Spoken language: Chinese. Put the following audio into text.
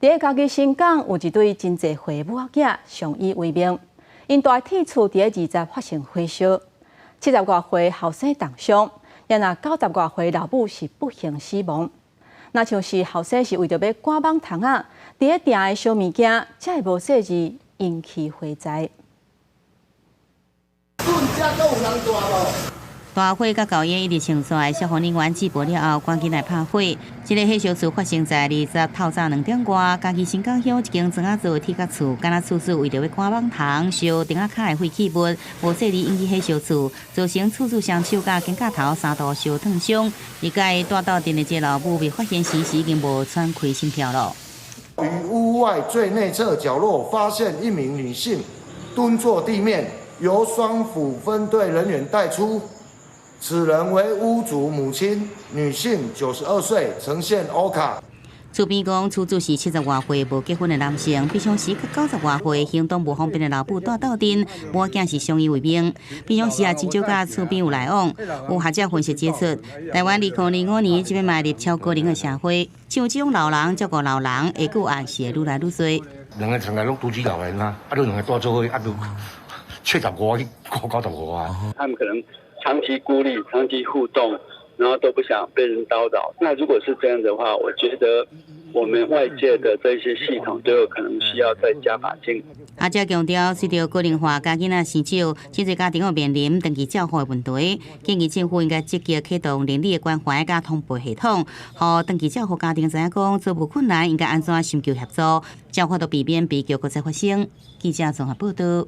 伫家己新港有一对真侪岁母仔囝相依为命，因大铁厝伫20发生火烧，70多岁后生重伤，也若90多岁老母是不幸死亡。那像是后生是为着要赶网虫仔，伫订的小物件，才会无细致引起火灾。大火甲高烟一直冲出来，消防人员接报了后，赶紧来拍火。这个火烧厝发生在20透早2点外，家己新港乡一间砖仔做铁甲厝，敢若厝主为着要赶网虫，烧顶仔卡的废弃物，无细致引起火烧厝，造成厝主双手甲肩胛头3度烧烫伤。而家住到店的这老母被发现时已经无喘开心跳了。于屋外最内侧角落发现一名女性蹲坐地面，由双辅分队人员带出。此人为屋主母亲，女性92岁，呈现乌卡。厝边讲，厝主是70多岁无结婚的男性，平常时佮90多岁行动无方便的老母住斗阵，母仔囝是相依为命。平常时也真少甲厝边有来往。有学者分析指出，台湾2025年即要迈入超高龄的社会，像这种老人照顾老人，下久也是会愈来愈多。两个从来拢独居老人啊，你两个住做伙，都75去95啊。他们可能长期孤立、长期互动，然后都不想被人叨扰。那如果是这样的话，我觉得我们外界的这些系统都有可能需要再加把劲。阿姐强调，随着高龄化家囡仔生少，真侪家庭要面临长期照护的问题，建议政府应该积极启动邻里的关怀甲通报系统，互长期照护家庭知影讲做无困难，应该安怎寻求协助，照顾到避免悲剧再发生。记者综合报道。